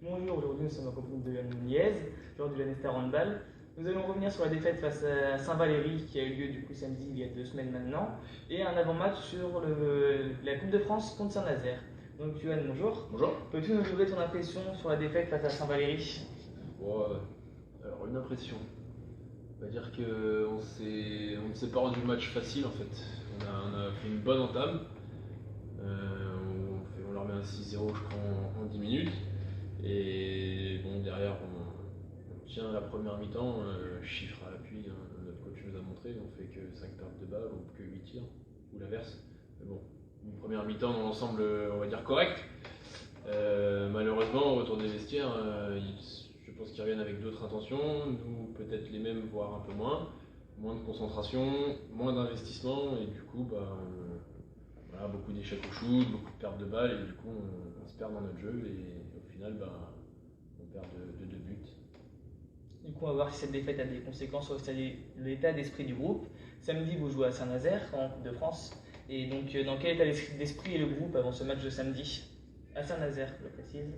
Bonjour, aujourd'hui nous sommes en compagnie de Yann Nunez, joueur du Lanester Handball. Nous allons revenir sur la défaite face à Saint-Valery qui a eu lieu du coup samedi il y a 2 semaines maintenant et un avant-match sur la Coupe de France contre Saint-Nazaire. Donc Yann, bonjour. Bonjour. Peux-tu nous livrer ton impression sur la défaite face à Saint-Valery? Alors une impression. On va dire qu'on ne s'est pas rendu match facile en fait. On a fait une bonne entame. On leur met un 6-0 je crois en 10 minutes. Et bon derrière on tient la première mi-temps, chiffre à l'appui, hein, notre coach nous a montré, on fait que 5 pertes de balles ou que 8 tirs, ou l'inverse. Mais bon, une première mi-temps dans l'ensemble on va dire correct. Malheureusement au retour des vestiaires, je pense qu'ils reviennent avec d'autres intentions, nous peut-être les mêmes, voire un peu moins de concentration, moins d'investissement et du coup voilà, beaucoup d'échecs au shoot, beaucoup de pertes de balles et du coup on se perd dans notre jeu et au final on perd de 2 buts. Du coup, on va voir si cette défaite a des conséquences sur l'état d'esprit du groupe. Samedi, vous jouez à Saint-Nazaire en Coupe de France. Et donc, dans quel état d'esprit est le groupe avant ce match de samedi? À Saint-Nazaire, je le précise.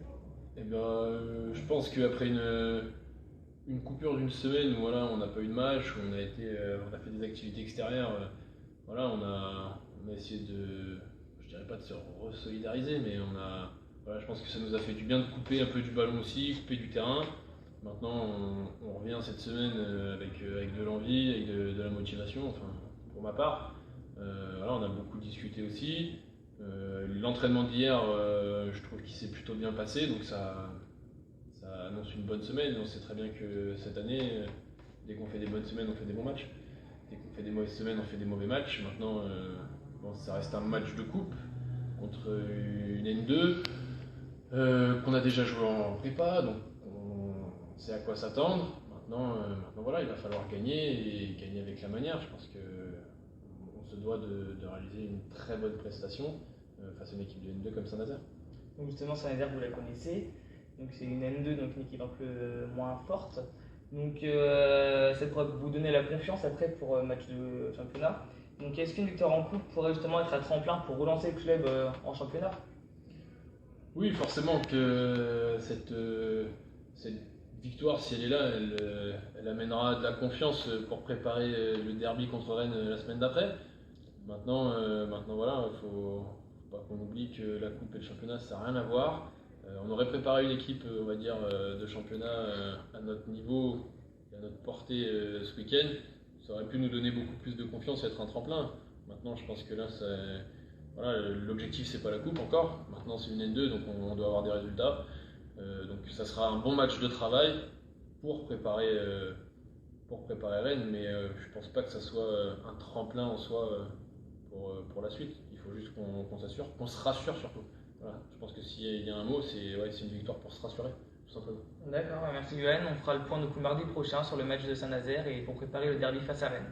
Je pense qu'après une coupure d'une semaine où voilà, on n'a pas eu de match, où on a fait des activités extérieures, voilà, on a essayé de, je dirais pas de se resolidariser, mais voilà, je pense que ça nous a fait du bien de couper un peu du ballon aussi, couper du terrain. Maintenant, on revient cette semaine avec de l'envie, avec de la motivation, enfin, pour ma part. Voilà, on a beaucoup discuté aussi. L'entraînement d'hier, je trouve qu'il s'est plutôt bien passé, donc ça annonce une bonne semaine. On sait très bien que cette année, dès qu'on fait des bonnes semaines, on fait des bons matchs. Dès qu'on fait des mauvaises semaines, on fait des mauvais matchs. Maintenant, ça reste un match de coupe contre une N2 qu'on a déjà joué en prépa, donc on sait à quoi s'attendre. Maintenant, voilà, il va falloir gagner et gagner avec la manière. Je pense qu'on se doit de réaliser une très bonne prestation face à une équipe de N2 comme Saint-Nazaire. Donc justement, Saint-Nazaire, vous la connaissez. Donc c'est une N2, donc une équipe un peu moins forte. Donc ça pourrait vous donner la confiance après pour match de championnat. Donc est-ce qu'une victoire en coupe pourrait justement être un tremplin pour relancer le club en championnat? Oui, forcément que cette victoire, si elle est là, elle amènera de la confiance pour préparer le derby contre Rennes la semaine d'après. Maintenant voilà, il faut pas qu'on oublie que la coupe et le championnat, ça n'a rien à voir. On aurait préparé une équipe, on va dire, de championnat à notre niveau et à notre portée ce week-end. Ça aurait pu nous donner beaucoup plus de confiance et être un tremplin. Maintenant, je pense que là, voilà, l'objectif, c'est pas la coupe encore. Maintenant, c'est une N2, donc on doit avoir des résultats. Donc, ça sera un bon match de travail pour préparer Rennes, mais je pense pas que ça soit un tremplin en soi pour la suite. Il faut juste qu'on s'assure, qu'on se rassure surtout. Voilà, je pense que s'il y a un mot, c'est une victoire pour se rassurer, tout simplement. D'accord, merci Johan. On fera le point du coup mardi prochain sur le match de Saint-Nazaire et pour préparer le derby face à Rennes.